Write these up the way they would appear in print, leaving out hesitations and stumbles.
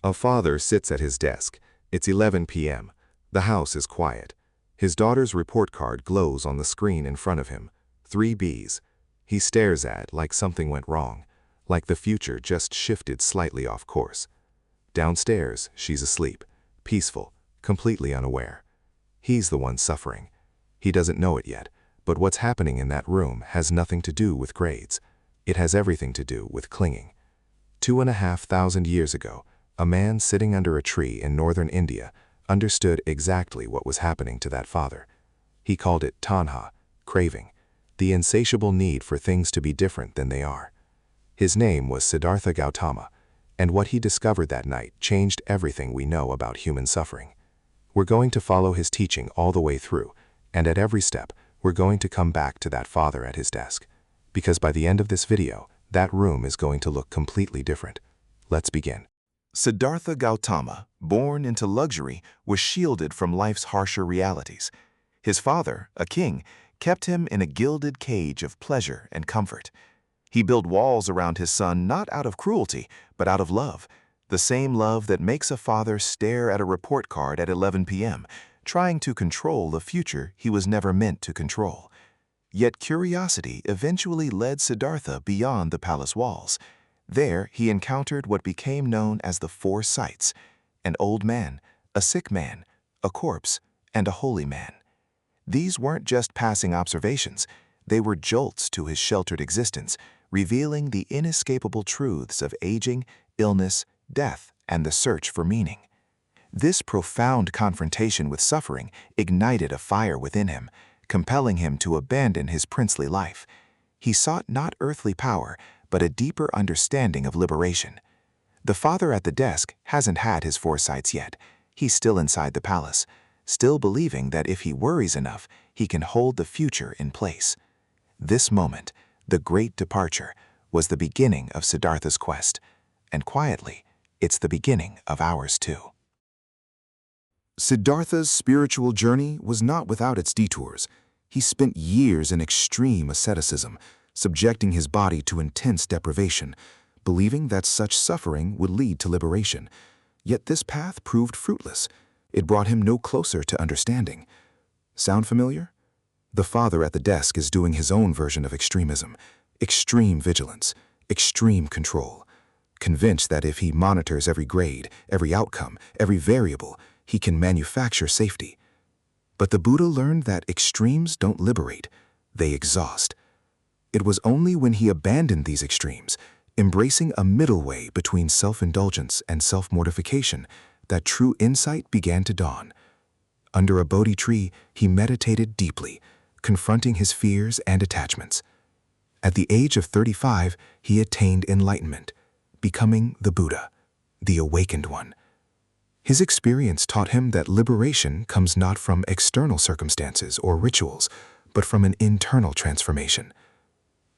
A father sits at his desk. It's 11 p.m. The house is quiet. His daughter's report card glows on the screen in front of him. 3 Bs. He stares at like something went wrong, like the future just shifted slightly off course. Downstairs, she's asleep, peaceful, completely unaware. He's the one suffering. He doesn't know it yet, but what's happening in that room has nothing to do with grades. It has everything to do with clinging. 2,500 years ago, a man sitting under a tree in northern India understood exactly what was happening to that father. He called it taṇhā, craving, the insatiable need for things to be different than they are. His name was Siddhartha Gautama, and what he discovered that night changed everything we know about human suffering. We're going to follow his teaching all the way through, and at every step, we're going to come back to that father at his desk. Because by the end of this video, that room is going to look completely different. Let's begin. Siddhartha Gautama, born into luxury, was shielded from life's harsher realities. His father, a king, kept him in a gilded cage of pleasure and comfort. He built walls around his son not out of cruelty, but out of love, the same love that makes a father stare at a report card at 11 p.m., trying to control the future he was never meant to control. Yet curiosity eventually led Siddhartha beyond the palace walls. There, he encountered what became known as the 4 sights: an old man, a sick man, a corpse, and a holy man. These weren't just passing observations. They were jolts to his sheltered existence, revealing the inescapable truths of aging, illness, death, and the search for meaning. This profound confrontation with suffering ignited a fire within him, compelling him to abandon his princely life. He sought not earthly power, but a deeper understanding of liberation. The father at the desk hasn't had his foresights yet. He's still inside the palace, still believing that if he worries enough, he can hold the future in place. This moment, the great departure, was the beginning of Siddhartha's quest, and quietly, it's the beginning of ours too. Siddhartha's spiritual journey was not without its detours. He spent years in extreme asceticism, subjecting his body to intense deprivation, believing that such suffering would lead to liberation. Yet this path proved fruitless. It brought him no closer to understanding. Sound familiar? The father at the desk is doing his own version of extremism, extreme vigilance, extreme control, convinced that if he monitors every grade, every outcome, every variable, he can manufacture safety. But the Buddha learned that extremes don't liberate, they exhaust. It was only when he abandoned these extremes, embracing a middle way between self-indulgence and self-mortification, that true insight began to dawn. Under a Bodhi tree, he meditated deeply, confronting his fears and attachments. At the age of 35, he attained enlightenment, becoming the Buddha, the awakened one. His experience taught him that liberation comes not from external circumstances or rituals, but from an internal transformation.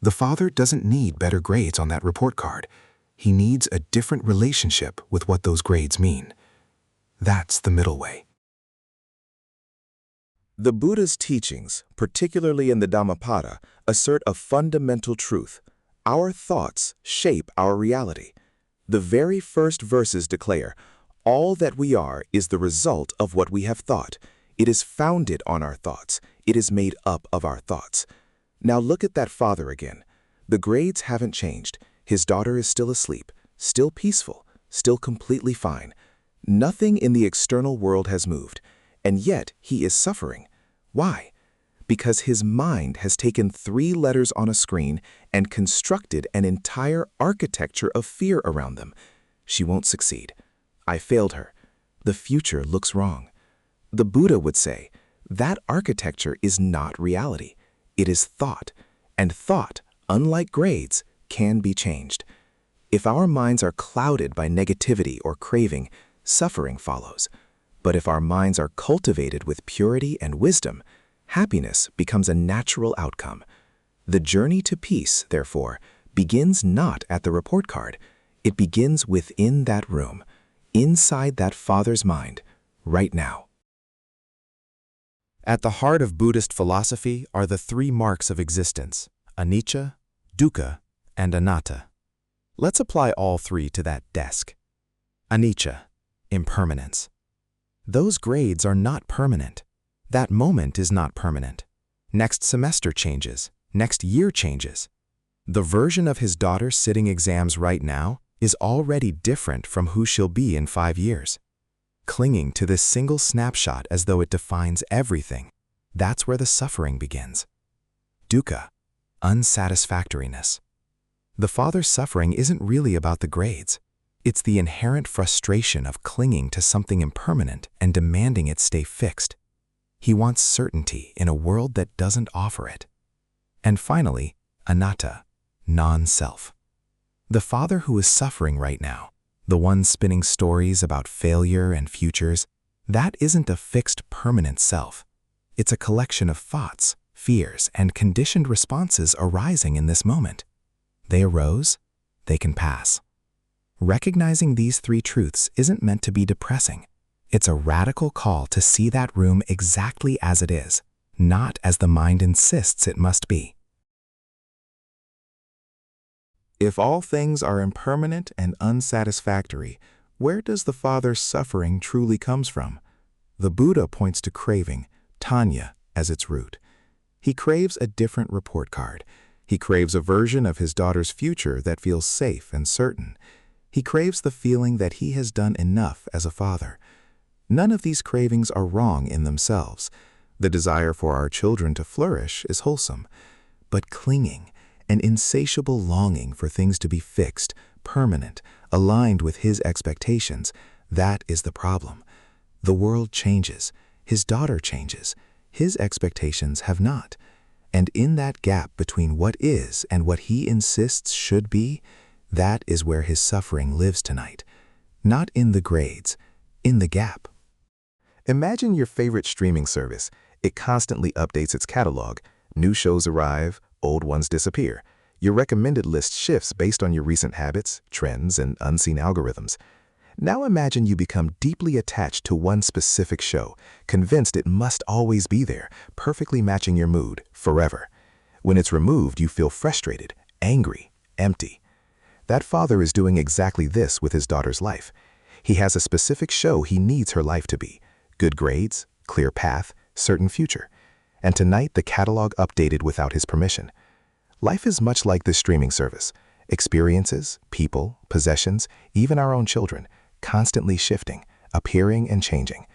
The father doesn't need better grades on that report card. He needs a different relationship with what those grades mean. That's the middle way. The Buddha's teachings, particularly in the Dhammapada, assert a fundamental truth. Our thoughts shape our reality. The very first verses declare, "All that we are is the result of what we have thought. It is founded on our thoughts. It is made up of our thoughts." Now look at that father again. The grades haven't changed. His daughter is still asleep, still peaceful, still completely fine. Nothing in the external world has moved, and yet he is suffering. Why? Because his mind has taken 3 letters on a screen and constructed an entire architecture of fear around them. She won't succeed. I failed her. The future looks wrong. The Buddha would say, that architecture is not reality. It is thought, and thought, unlike grades, can be changed. If our minds are clouded by negativity or craving, suffering follows. But if our minds are cultivated with purity and wisdom, happiness becomes a natural outcome. The journey to peace, therefore, begins not at the report card. It begins within that room, inside that father's mind, right now. At the heart of Buddhist philosophy are the 3 marks of existence: anicca, dukkha, and anatta. Let's apply all 3 to that desk. Anicca, impermanence. Those grades are not permanent. That moment is not permanent. Next semester changes. Next year changes. The version of his daughter sitting exams right now is already different from who she'll be in 5 years. Clinging to this single snapshot as though it defines everything, that's where the suffering begins. Dukkha, unsatisfactoriness. The father's suffering isn't really about the grades. It's the inherent frustration of clinging to something impermanent and demanding it stay fixed. He wants certainty in a world that doesn't offer it. And finally, anatta, non-self. The father who is suffering right now, the one spinning stories about failure and futures, that isn't a fixed permanent self. It's a collection of thoughts, fears, and conditioned responses arising in this moment. They arose, they can pass. Recognizing these 3 truths isn't meant to be depressing. It's a radical call to see that room exactly as it is, not as the mind insists it must be. If all things are impermanent and unsatisfactory, where does the father's suffering truly comes from? The Buddha points to craving, taṇhā, as its root. He craves a different report card. He craves a version of his daughter's future that feels safe and certain. He craves the feeling that he has done enough as a father. None of these cravings are wrong in themselves. The desire for our children to flourish is wholesome. But clinging, an insatiable longing for things to be fixed, permanent, aligned with his expectations, that is the problem. The world changes. His daughter changes. His expectations have not. And in that gap between what is and what he insists should be, that is where his suffering lives tonight. Not in the grades, in the gap. Imagine your favorite streaming service. It constantly updates its catalog. New shows arrive, old ones disappear. Your recommended list shifts based on your recent habits, trends, and unseen algorithms. Now imagine you become deeply attached to one specific show, convinced it must always be there, perfectly matching your mood, forever. When it's removed, you feel frustrated, angry, empty. That father is doing exactly this with his daughter's life. He has a specific show he needs her life to be. Good grades, clear path, certain future. And tonight the catalog updated without his permission. Life is much like this streaming service. Experiences, people, possessions, even our own children, constantly shifting, appearing and changing.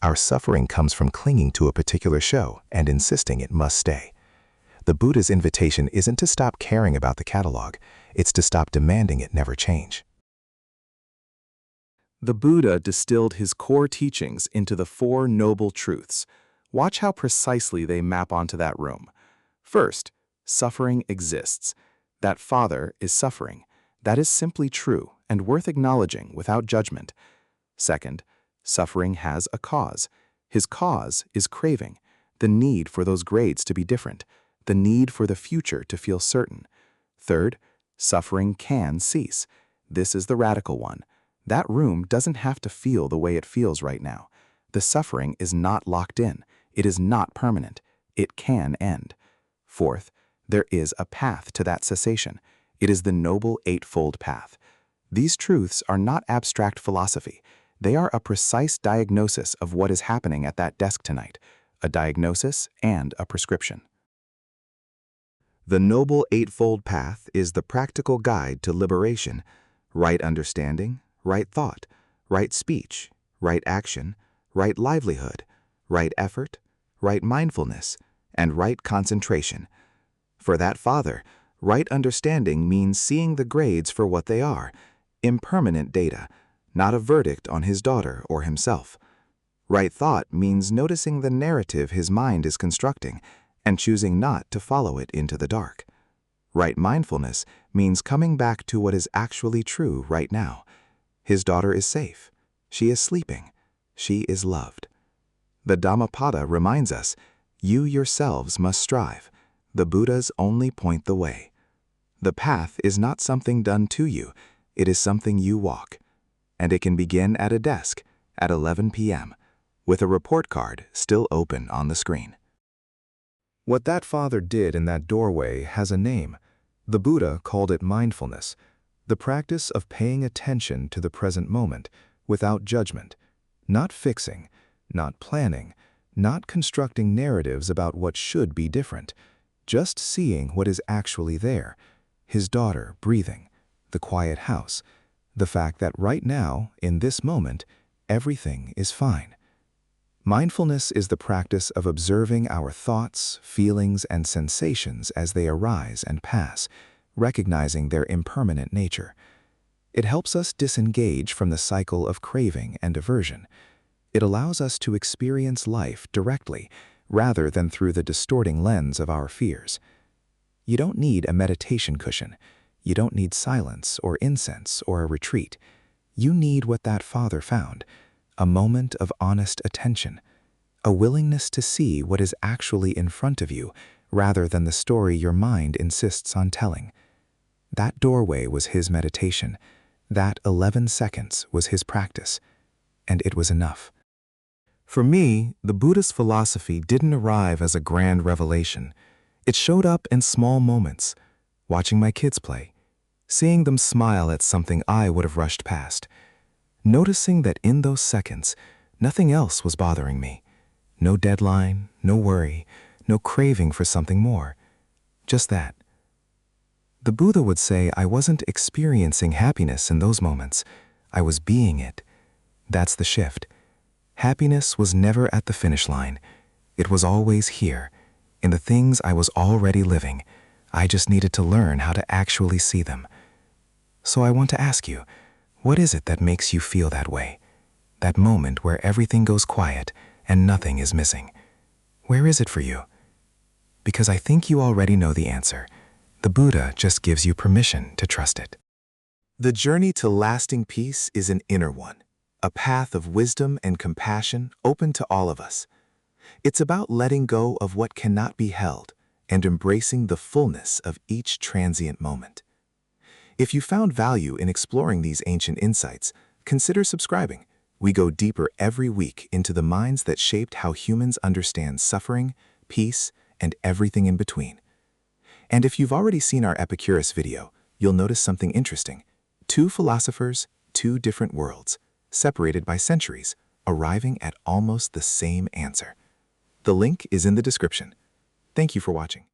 Our suffering comes from clinging to a particular show and insisting it must stay. The Buddha's invitation isn't to stop caring about the catalog, it's to stop demanding it never change. The Buddha distilled his core teachings into the 4 noble truths. Watch how precisely they map onto that room. First, suffering exists. That father is suffering. That is simply true and worth acknowledging without judgment. Second, suffering has a cause. His cause is craving, the need for those grades to be different, the need for the future to feel certain. Third, suffering can cease. This is the radical one. That room doesn't have to feel the way it feels right now. The suffering is not locked in. It is not permanent. It can end. Fourth, there is a path to that cessation. It is the Noble Eightfold Path. These truths are not abstract philosophy. They are a precise diagnosis of what is happening at that desk tonight, a diagnosis and a prescription. The Noble Eightfold Path is the practical guide to liberation. Right understanding, right thought, right speech, right action, right livelihood, right effort, right mindfulness, and right concentration. For that father, right understanding means seeing the grades for what they are, impermanent data, not a verdict on his daughter or himself. Right thought means noticing the narrative his mind is constructing and choosing not to follow it into the dark. Right mindfulness means coming back to what is actually true right now. His daughter is safe. She is sleeping. She is loved. The Dhammapada reminds us, you yourselves must strive. The Buddhas only point the way. The path is not something done to you. It is something you walk. And it can begin at a desk at 11 p.m. with a report card still open on the screen. What that father did in that doorway has a name. The Buddha called it mindfulness. the practice of paying attention to the present moment without judgment, not fixing, not planning, not constructing narratives about what should be different, just seeing what is actually there, his daughter breathing, the quiet house, the fact that right now, in this moment, everything is fine. Mindfulness is the practice of observing our thoughts, feelings, and sensations as they arise and pass, recognizing their impermanent nature. It helps us disengage from the cycle of craving and aversion. It allows us to experience life directly, rather than through the distorting lens of our fears. You don't need a meditation cushion. You don't need silence or incense or a retreat. You need what that father found, a moment of honest attention, a willingness to see what is actually in front of you rather than the story your mind insists on telling. That doorway was his meditation. That 11 seconds was his practice, and it was enough. For me, the Buddhist philosophy didn't arrive as a grand revelation. It showed up in small moments, watching my kids play, seeing them smile at something I would have rushed past, noticing that in those seconds, nothing else was bothering me. No deadline, no worry, no craving for something more. Just that. The Buddha would say I wasn't experiencing happiness in those moments. I was being it. That's the shift. Happiness was never at the finish line. It was always here, in the things I was already living. I just needed to learn how to actually see them. So I want to ask you, what is it that makes you feel that way? That moment where everything goes quiet and nothing is missing. Where is it for you? Because I think you already know the answer. The Buddha just gives you permission to trust it. The journey to lasting peace is an inner one, a path of wisdom and compassion open to all of us. It's about letting go of what cannot be held and embracing the fullness of each transient moment. If you found value in exploring these ancient insights, consider subscribing. We go deeper every week into the minds that shaped how humans understand suffering, peace, and everything in between. And if you've already seen our Epicurus video, you'll notice something interesting. 2 philosophers, 2 different worlds, separated by centuries, arriving at almost the same answer. The link is in the description. Thank you for watching.